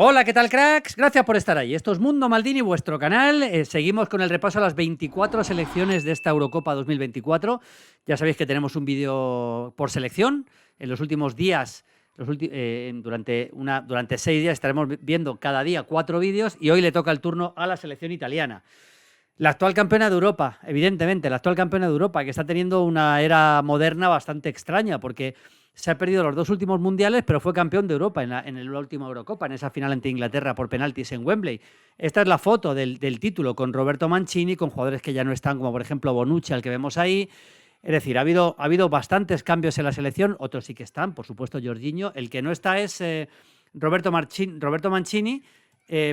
Hola, ¿qué tal, cracks? Gracias por estar ahí. Esto es Mundo Maldini, vuestro canal. Seguimos con el repaso a las 24 selecciones de esta Eurocopa 2024. Ya sabéis que tenemos un vídeo por selección. En los últimos días, durante 6 días, estaremos viendo cada día 4 vídeos y hoy le toca el turno a la selección italiana. La actual campeona de Europa, evidentemente, la actual campeona de Europa, que está teniendo una era moderna bastante extraña, porque se ha perdido los 2 últimos mundiales, pero fue campeón de Europa en la última Eurocopa, en esa final ante Inglaterra por penaltis en Wembley. Esta es la foto del título con Roberto Mancini, con jugadores que ya no están, como por ejemplo Bonucci, al que vemos ahí. Es decir, ha habido bastantes cambios en la selección, otros sí que están, por supuesto Jorginho. El que no está es Roberto Mancini,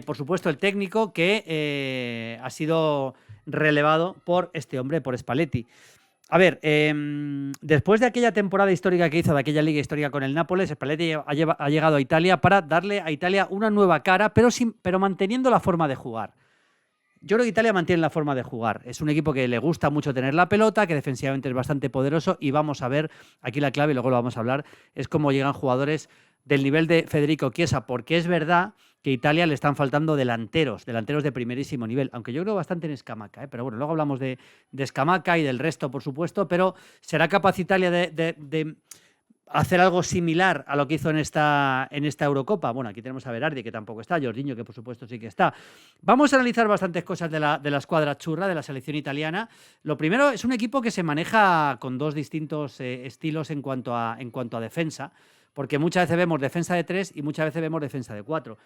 por supuesto el técnico, que ha sido relevado por este hombre, por Spalletti. A ver, después de aquella temporada histórica que hizo, de aquella liga histórica con el Nápoles, Spalletti ha llegado a Italia para darle a Italia una nueva cara, pero manteniendo la forma de jugar. Yo creo que Italia mantiene la forma de jugar. Es un equipo que le gusta mucho tener la pelota, que defensivamente es bastante poderoso, y vamos a ver, aquí la clave, y luego lo vamos a hablar, es cómo llegan jugadores del nivel de Federico Chiesa, porque es verdad que a Italia le están faltando delanteros de primerísimo nivel, aunque yo creo bastante en Scamacca, pero bueno, luego hablamos de Scamacca y del resto, por supuesto, pero ¿será capaz Italia de hacer algo similar a lo que hizo en esta Eurocopa? Bueno, aquí tenemos a Berardi, que tampoco está, Jorginho, que por supuesto sí que está. Vamos a analizar bastantes cosas de la escuadra churra, de la selección italiana. Lo primero, es un equipo que se maneja con dos distintos estilos en cuanto a defensa, porque muchas veces vemos defensa de 3 y muchas veces vemos defensa de 4.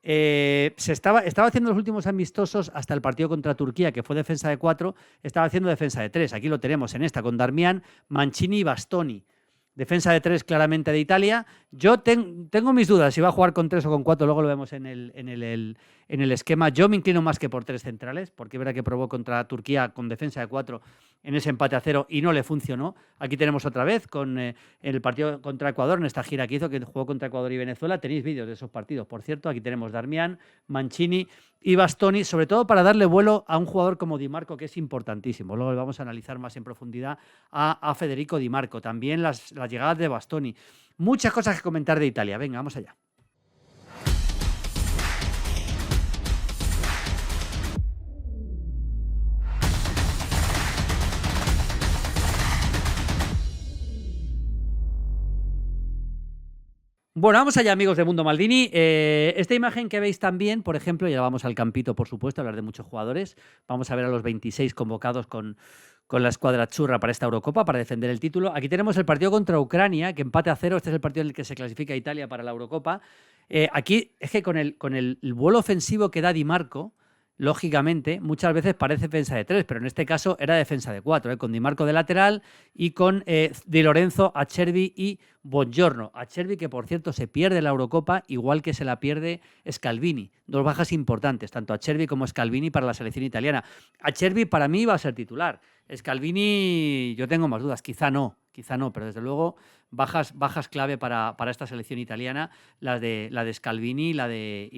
Estaba haciendo los últimos amistosos hasta el partido contra Turquía, que fue defensa de 4, estaba haciendo defensa de 3. Aquí lo tenemos en esta, con Darmian, Mancini y Bastoni. Defensa de 3 claramente de Italia. Yo tengo mis dudas si va a jugar con 3 o con 4, luego lo vemos en el esquema. Yo me inclino más que por 3 centrales, porque es verdad que probó contra Turquía con defensa de 4 en ese empate a 0 y no le funcionó. Aquí tenemos otra vez en el partido contra Ecuador, en esta gira que hizo, que jugó contra Ecuador y Venezuela. Tenéis vídeos de esos partidos, por cierto. Aquí tenemos Darmian, Mancini y Bastoni, sobre todo para darle vuelo a un jugador como Di Marco, que es importantísimo. Luego le vamos a analizar más en profundidad a Federico Di Marco. También las llegadas de Bastoni. Muchas cosas que comentar de Italia. Venga, vamos allá. Bueno, vamos allá, amigos de Mundo Maldini. Esta imagen que veis también, por ejemplo, ya vamos al campito, por supuesto, a hablar de muchos jugadores. Vamos a ver a los 26 convocados con la escuadra churra para esta Eurocopa, para defender el título. Aquí tenemos el partido contra Ucrania, que empate a 0. Este es el partido en el que se clasifica Italia para la Eurocopa. Aquí es que con el vuelo ofensivo que da Di Marco, lógicamente, muchas veces parece defensa de 3, pero en este caso era defensa de 4, con Di Marco de lateral y con Di Lorenzo, Acerbi y Buongiorno. Acerbi, que por cierto se pierde la Eurocopa, igual que se la pierde Scalvini. 2 bajas importantes, tanto Acerbi como Scalvini para la selección italiana. Acerbi para mí va a ser titular. Scalvini, yo tengo más dudas, quizá no, pero desde luego bajas clave para esta selección italiana, la de Scalvini y la de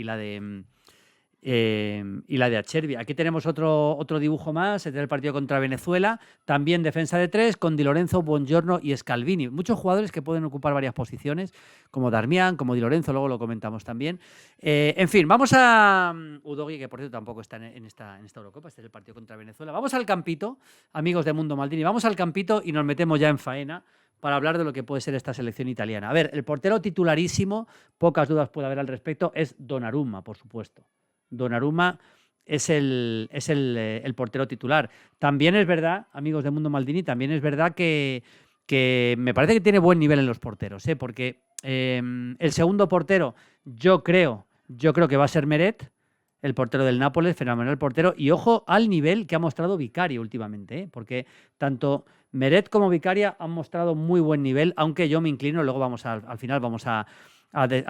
Acerbi. Aquí tenemos otro dibujo más, es del partido contra Venezuela, también defensa de 3, con Di Lorenzo, Buongiorno y Scalvini. Muchos jugadores que pueden ocupar varias posiciones, como Darmian, como Di Lorenzo, luego lo comentamos también. En fin, vamos a Udogie, que por cierto tampoco está en esta Eurocopa, este es el partido contra Venezuela. Vamos al campito, amigos de Mundo Maldini, vamos al campito y nos metemos ya en faena para hablar de lo que puede ser esta selección italiana. A ver, el portero titularísimo, pocas dudas puede haber al respecto, es Donnarumma, por supuesto. Donnarumma es el portero titular. También es verdad, amigos de Mundo Maldini, también es verdad que me parece que tiene buen nivel en los porteros, porque el segundo portero yo creo que va a ser Meret, el portero del Nápoles, fenomenal portero, y ojo al nivel que ha mostrado Vicario últimamente, porque tanto Meret como Vicaria han mostrado muy buen nivel, aunque yo me inclino, luego al final vamos a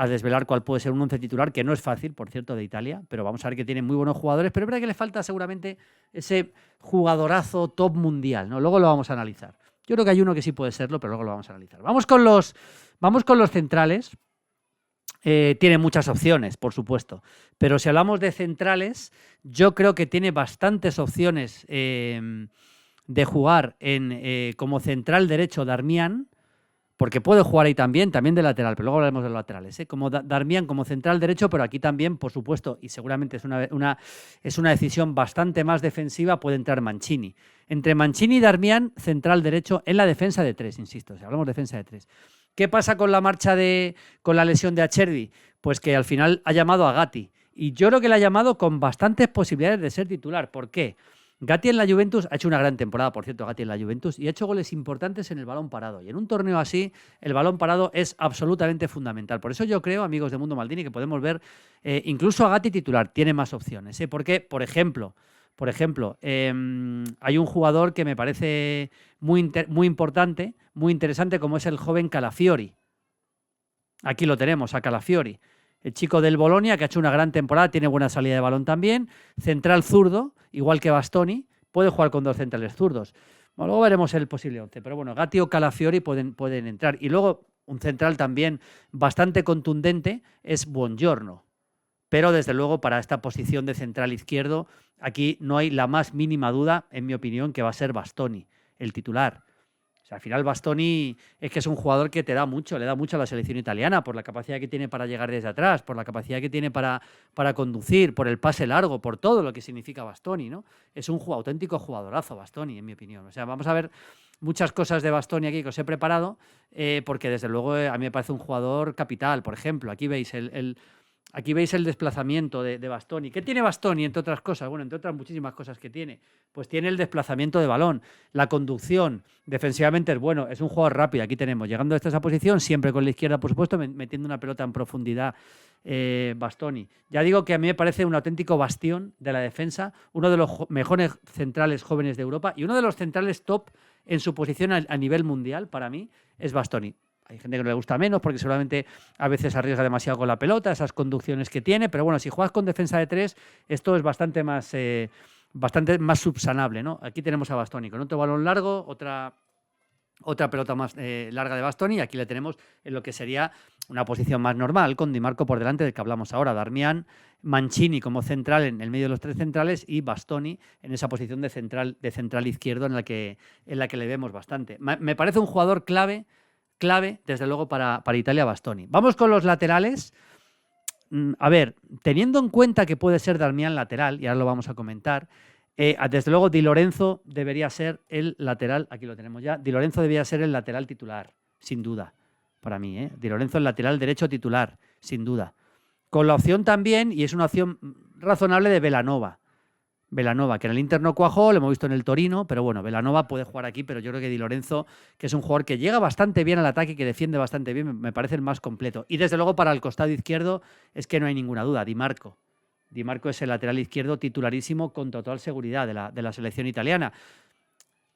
desvelar cuál puede ser un 11 titular, que no es fácil, por cierto, de Italia, pero vamos a ver que tiene muy buenos jugadores, pero es verdad que le falta seguramente ese jugadorazo top mundial, ¿no? Luego lo vamos a analizar. Yo creo que hay uno que sí puede serlo, pero luego lo vamos a analizar. Vamos con los centrales. Tiene muchas opciones, por supuesto, pero si hablamos de centrales, yo creo que tiene bastantes opciones de jugar como central derecho Darmian, porque puede jugar ahí también de lateral, pero luego hablaremos de los laterales, ¿eh? Como Darmian como central derecho, pero aquí también, por supuesto, y seguramente es una decisión bastante más defensiva, puede entrar Mancini. Entre Mancini y Darmian, central derecho, en la defensa de 3, insisto, si hablamos de defensa de 3. ¿Qué pasa con con la lesión de Acerbi? Pues que al final ha llamado a Gatti, y yo creo que le ha llamado con bastantes posibilidades de ser titular. ¿Por qué? Gatti en la Juventus ha hecho una gran temporada, por cierto, Gatti en la Juventus, y ha hecho goles importantes en el balón parado. Y en un torneo así, el balón parado es absolutamente fundamental. Por eso yo creo, amigos de Mundo Maldini, que podemos ver incluso a Gatti titular. Tiene más opciones. Porque, por ejemplo, hay un jugador que me parece muy importante, muy interesante, como es el joven Calafiori. Aquí lo tenemos, a Calafiori. El chico del Bolonia, que ha hecho una gran temporada, tiene buena salida de balón también. Central zurdo, igual que Bastoni, puede jugar con 2 centrales zurdos. Bueno, luego veremos el posible 11, pero bueno, Gatti o Calafiori pueden entrar. Y luego un central también bastante contundente es Buongiorno. Pero desde luego para esta posición de central izquierdo, aquí no hay la más mínima duda, en mi opinión, que va a ser Bastoni, el titular. O sea, al final Bastoni es que es un jugador que le da mucho a la selección italiana por la capacidad que tiene para llegar desde atrás, por la capacidad que tiene para conducir, por el pase largo, por todo lo que significa Bastoni, ¿no? Es un auténtico jugadorazo Bastoni, en mi opinión. O sea, vamos a ver muchas cosas de Bastoni aquí que os he preparado, porque desde luego a mí me parece un jugador capital. Por ejemplo, aquí veis Aquí veis el desplazamiento de Bastoni. ¿Qué tiene Bastoni, entre otras cosas? Bueno, entre otras muchísimas cosas que tiene. Pues tiene el desplazamiento de balón, la conducción, defensivamente es bueno, es un jugador rápido. Aquí tenemos, llegando a esa posición, siempre con la izquierda, por supuesto, metiendo una pelota en profundidad, Bastoni. Ya digo que a mí me parece un auténtico bastión de la defensa, uno de los mejores centrales jóvenes de Europa y uno de los centrales top en su posición a nivel mundial, para mí, es Bastoni. Hay gente que no le gusta menos porque seguramente a veces arriesga demasiado con la pelota, esas conducciones que tiene, pero bueno, si juegas con defensa de 3, esto es bastante más subsanable, ¿no? Aquí tenemos a Bastoni con otro balón largo, otra pelota más larga de Bastoni, y aquí le tenemos en lo que sería una posición más normal, con Di Marco por delante del que hablamos ahora, Darmian, Mancini como central en el medio de los 3 centrales y Bastoni en esa posición de central izquierdo en la que le vemos bastante. Me parece un jugador clave, desde luego, para Italia, Bastoni. Vamos con los laterales. A ver, teniendo en cuenta que puede ser Darmian lateral, y ahora lo vamos a comentar, desde luego Di Lorenzo debería ser el lateral, aquí lo tenemos ya, Di Lorenzo debería ser el lateral titular, sin duda, para mí, Di Lorenzo el lateral derecho titular, sin duda. Con la opción también, y es una opción razonable, de Belanova, que en el Inter no cuajó, lo hemos visto en el Torino, pero bueno, Belanova puede jugar aquí, pero yo creo que Di Lorenzo, que es un jugador que llega bastante bien al ataque, que defiende bastante bien, me parece el más completo. Y desde luego para el costado izquierdo es que no hay ninguna duda, Di Marco. Di Marco es el lateral izquierdo titularísimo con total seguridad de la selección italiana.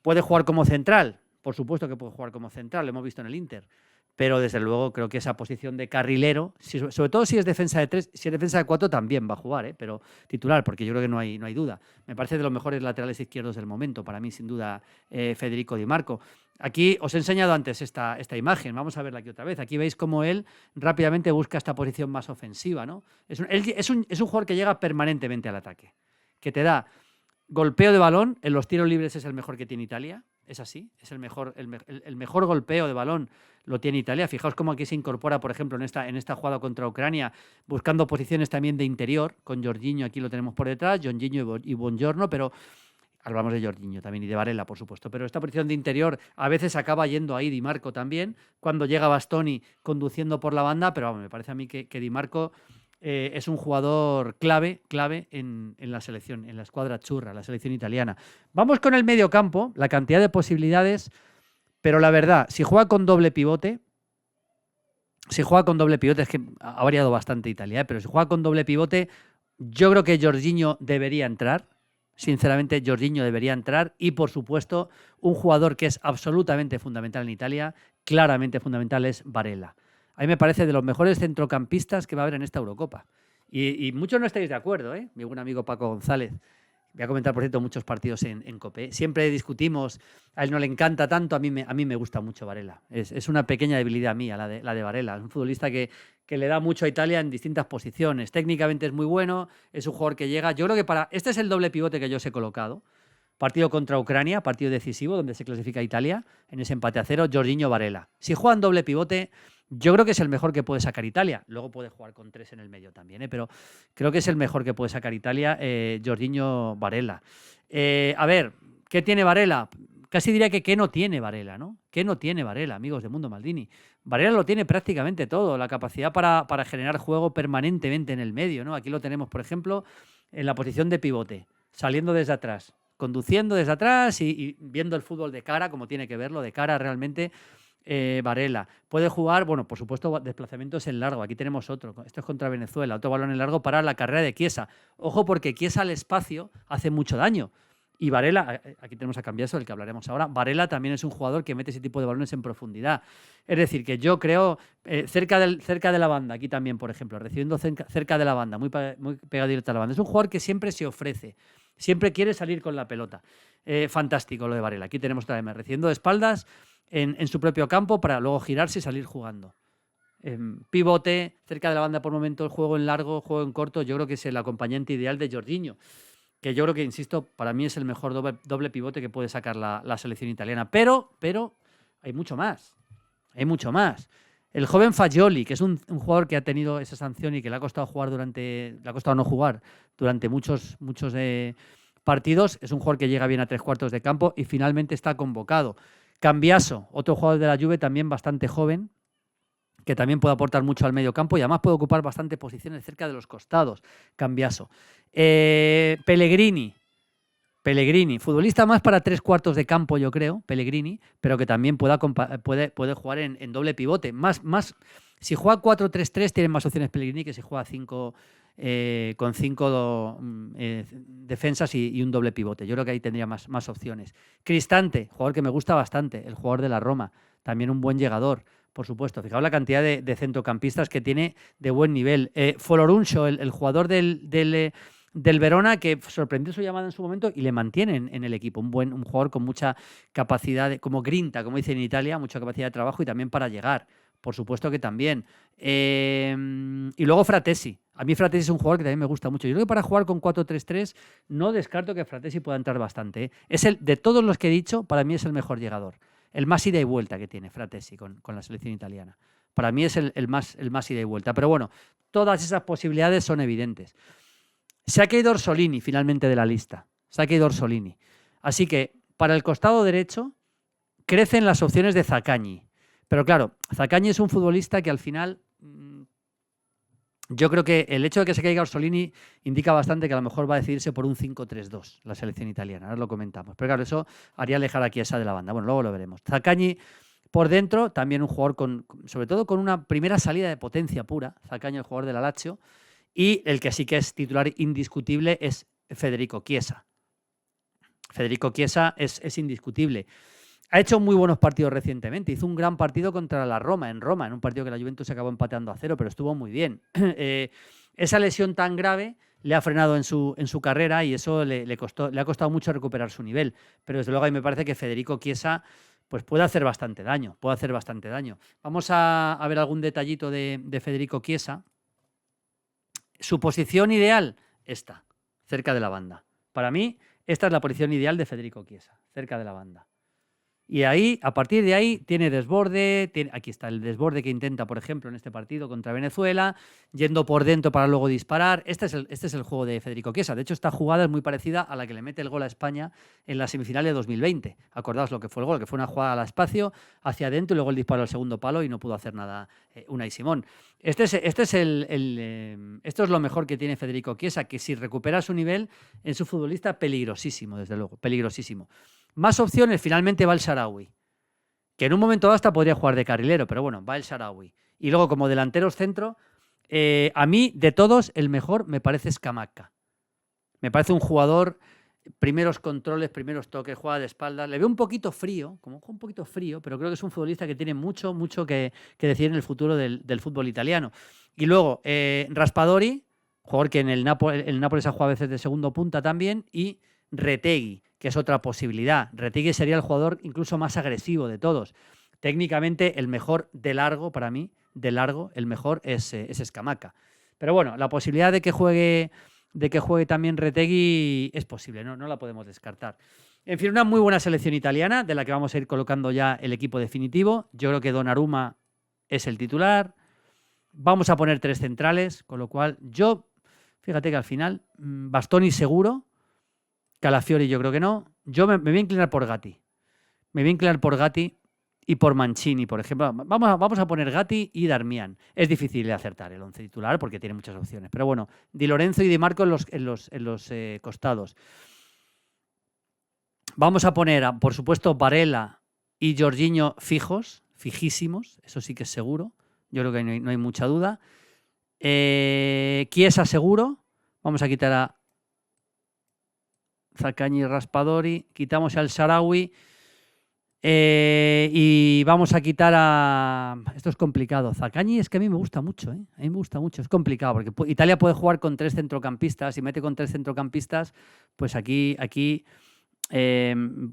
¿Puede jugar como central? Por supuesto que puede jugar como central, lo hemos visto en el Inter. Pero desde luego creo que esa posición de carrilero, sobre todo si es defensa de 3, si es defensa de 4 también va a jugar, pero titular, porque yo creo que no hay duda. Me parece de los mejores laterales izquierdos del momento, para mí sin duda Federico Di Marco. Aquí os he enseñado antes esta imagen, vamos a verla aquí otra vez. Aquí veis cómo él rápidamente busca esta posición más ofensiva, ¿no? Es un jugador que llega permanentemente al ataque, que te da golpeo de balón, en los tiros libres es el mejor que tiene Italia. Es así, es el mejor golpeo de balón lo tiene Italia. Fijaos cómo aquí se incorpora, por ejemplo, en esta jugada contra Ucrania, buscando posiciones también de interior, con Jorginho, aquí lo tenemos por detrás, Jorginho y Buongiorno, pero hablamos de Jorginho también y de Varela, por supuesto, pero esta posición de interior a veces acaba yendo ahí Di Marco también, cuando llega Bastoni conduciendo por la banda, pero vamos, me parece a mí que Di Marco es un jugador clave en la selección, en la escuadra azzurra, la selección italiana. Vamos con el medio campo, la cantidad de posibilidades, pero la verdad, si juega con doble pivote, es que ha variado bastante Italia, pero si juega con doble pivote, yo creo que Jorginho debería entrar. Sinceramente, Jorginho debería entrar y, por supuesto, un jugador que es absolutamente fundamental en Italia, claramente fundamental, es Varela. A mí me parece de los mejores centrocampistas que va a haber en esta Eurocopa. Y muchos no estáis de acuerdo, ¿eh? Mi buen amigo Paco González. Voy a comentar, por cierto, muchos partidos en COPE. Siempre discutimos, a él no le encanta tanto, a mí me gusta mucho Varela. Es una pequeña debilidad mía la de Varela. Es un futbolista que le da mucho a Italia en distintas posiciones. Técnicamente es muy bueno, es un jugador que llega. Yo creo que este es el doble pivote que yo os he colocado. Partido contra Ucrania, partido decisivo, donde se clasifica Italia, en ese empate a 0, Jorginho Varela. Si juega en doble pivote, yo creo que es el mejor que puede sacar Italia. Luego puede jugar con 3 en el medio también, pero creo que es el mejor que puede sacar Italia, Jorginho Varela. A ver, ¿qué tiene Varela? Casi diría que ¿qué no tiene Varela, ¿no? ¿Qué no tiene Varela, amigos de Mundo Maldini? Varela lo tiene prácticamente todo, la capacidad para generar juego permanentemente en el medio, ¿no? Aquí lo tenemos, por ejemplo, en la posición de pivote, saliendo desde atrás, conduciendo desde atrás y viendo el fútbol de cara, como tiene que verlo, de cara realmente. Varela puede jugar, bueno, por supuesto, desplazamientos en largo. Aquí tenemos otro, esto es contra Venezuela, otro balón en largo para la carrera de Chiesa. Ojo, porque Chiesa al espacio hace mucho daño. Y Varela, aquí tenemos a Cambiaso, del que hablaremos ahora. Varela también es un jugador que mete ese tipo de balones en profundidad. Es decir, que yo creo cerca de la banda, aquí también, por ejemplo, recibiendo cerca de la banda, muy pegadito a la banda. Es un jugador que siempre se ofrece, siempre quiere salir con la pelota. Fantástico lo de Varela. Aquí tenemos también recibiendo de espaldas en su propio campo para luego girarse y salir jugando. Pivote, cerca de la banda por momento, el juego en largo, juego en corto. Yo creo que es el acompañante ideal de Jorginho, que yo creo que, insisto, para mí es el mejor doble pivote que puede sacar la selección italiana. Pero hay mucho más. Hay mucho más. El joven Fagioli, que es un jugador que ha tenido esa sanción y que le ha costado no jugar durante muchos partidos, es un jugador que llega bien a 3/4 de campo y finalmente está convocado. Cambiaso, otro jugador de la Juve también bastante joven, que también puede aportar mucho al medio campo y además puede ocupar bastantes posiciones cerca de los costados. Cambiaso. Pellegrini, futbolista más para 3/4 de campo, yo creo, Pellegrini, pero que también puede jugar en doble pivote. Si juega 4-3-3 tiene más opciones Pellegrini que si juega con 5 defensas y un doble pivote. Yo creo que ahí tendría más opciones. Cristante, jugador que me gusta bastante, el jugador de la Roma, también un buen llegador. Por supuesto, fijaos la cantidad de centrocampistas que tiene de buen nivel. Folorunso, el jugador del Verona, que sorprendió su llamada en su momento y le mantienen en el equipo. Un jugador con mucha capacidad, como grinta, como dicen en Italia, mucha capacidad de trabajo y también para llegar. Por supuesto que también. Y luego Fratesi. A mí Fratesi es un jugador que también me gusta mucho. Yo creo que para jugar con 4-3-3 no descarto que Fratesi pueda entrar bastante. De todos los que he dicho, para mí es el mejor llegador. El más ida y vuelta que tiene Fratesi con la selección italiana. Para mí es el más ida y vuelta. Pero bueno, todas esas posibilidades son evidentes. Se ha caído Orsolini finalmente de la lista. Se ha caído Orsolini. Así que para el costado derecho crecen las opciones de Zaccagni. Pero claro, Zaccagni es un futbolista que al final yo creo que el hecho de que se caiga Orsolini indica bastante que a lo mejor va a decidirse por un 5-3-2 la selección italiana. Ahora lo comentamos. Pero claro, eso haría alejar a Chiesa de la banda. Bueno, luego lo veremos. Zaccagni por dentro, también un jugador sobre todo con una primera salida de potencia pura. Zaccagni, el jugador de la Lazio. Y el que sí que es titular indiscutible es Federico Chiesa. Federico Chiesa es indiscutible. Ha hecho muy buenos partidos recientemente. Hizo un gran partido contra la Roma, en un partido que la Juventus se acabó empateando a 0, pero estuvo muy bien. Esa lesión tan grave le ha frenado en su carrera y eso le ha costado mucho recuperar su nivel. Pero desde luego a mí me parece que Federico Chiesa pues puede hacer bastante daño. Vamos a ver algún detallito de Federico Chiesa. Su posición ideal está cerca de la banda. Para mí, esta es la posición ideal de Federico Chiesa, cerca de la banda. Y ahí, a partir de ahí, tiene desborde. Aquí está el desborde que intenta, por ejemplo, en este partido contra Venezuela, yendo por dentro para luego disparar. Este es el juego de Federico Chiesa. De hecho, esta jugada es muy parecida a la que le mete el gol a España en la semifinal de 2020. Acordaos lo que fue el gol, que fue una jugada al espacio, hacia adentro y luego el disparo al segundo palo y no pudo hacer nada Unai Simón. Esto es lo mejor que tiene Federico Chiesa, que si recupera su nivel en su futbolista, peligrosísimo, desde luego, peligrosísimo. Más opciones, finalmente va el Shaarawy, que en un momento dado hasta podría jugar de carrilero, pero bueno, va el Shaarawy. Y luego como delanteros centro, a mí de todos el mejor me parece Scamacca. Me parece un jugador, primeros controles, primeros toques, juega de espaldas. Le veo un poquito frío, pero creo que es un futbolista que tiene mucho que decir en el futuro del fútbol italiano. Y luego Raspadori, jugador que en el Nápoles ha jugado a veces de segundo punta también, y Retegui, que es otra posibilidad. Retegui sería el jugador incluso más agresivo de todos. Técnicamente el mejor de largo, para mí, el mejor es Scamacca. Pero bueno, la posibilidad de que juegue también Retegui es posible, no la podemos descartar. En fin, una muy buena selección italiana, de la que vamos a ir colocando ya el equipo definitivo. Yo creo que Donnarumma es el titular. Vamos a poner 3 centrales, con lo cual fíjate que al final, Bastoni seguro, Calafiori yo creo que no. Yo me voy a inclinar por Gatti. Me voy a inclinar por Gatti y por Mancini, por ejemplo. Vamos a poner Gatti y Darmian. Es difícil de acertar el 11 titular porque tiene muchas opciones. Pero bueno, Di Lorenzo y Di Marco en los costados. Vamos a poner, por supuesto, Barella y Jorginho fijísimos. Eso sí que es seguro. Yo creo que no hay mucha duda. Chiesa seguro. Vamos a quitar a Zaccagni y Raspadori. Quitamos al Shaarawy. Y vamos a quitar a... Esto es complicado. Zaccagni es que a mí me gusta mucho. A mí me gusta mucho. Es complicado porque Italia puede jugar con 3 centrocampistas. Si mete con 3 centrocampistas, pues aquí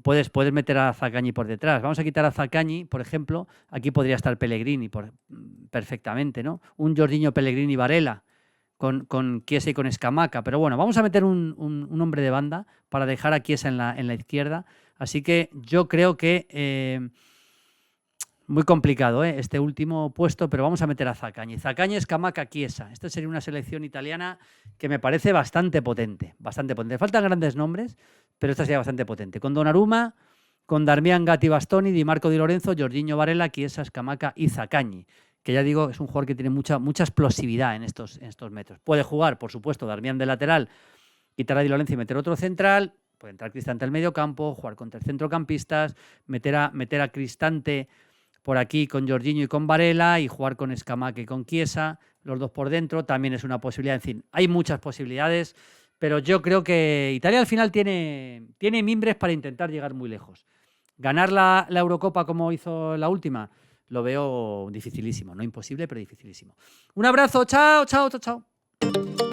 puedes meter a Zaccagni por detrás. Vamos a quitar a Zaccagni, por ejemplo. Aquí podría estar Pellegrini perfectamente, ¿no? Un Jorginho, Pellegrini, Varela con Chiesa y con Scamacca. Pero bueno, vamos a meter un hombre de banda para dejar a Chiesa en la izquierda. Así que yo creo que muy complicado este último puesto, pero vamos a meter a Zaccagni. Zaccagni, Scamacca, Chiesa. Esta sería una selección italiana que me parece bastante potente. Bastante potente. Faltan grandes nombres, pero esta sería bastante potente. Con Donnarumma, con Darmian, Gatti, Bastoni, Di Marco, Di Lorenzo, Jorginho, Varela, Chiesa, Scamacca y Zaccagni. Que ya digo, es un jugador que tiene mucha explosividad en estos metros. Puede jugar, por supuesto, Darmian de lateral, quitar a Di Lorenzo y meter otro central. Puede entrar Cristante al medio campo, jugar contra el centrocampistas, meter a Cristante por aquí con Jorginho y con Varela y jugar con Scamacca y con Chiesa, los dos por dentro, también es una posibilidad. En fin, hay muchas posibilidades, pero yo creo que Italia al final tiene mimbres para intentar llegar muy lejos. Ganar la Eurocopa como hizo la última, lo veo dificilísimo, no imposible, pero dificilísimo. Un abrazo, chao, chao, chao, chao.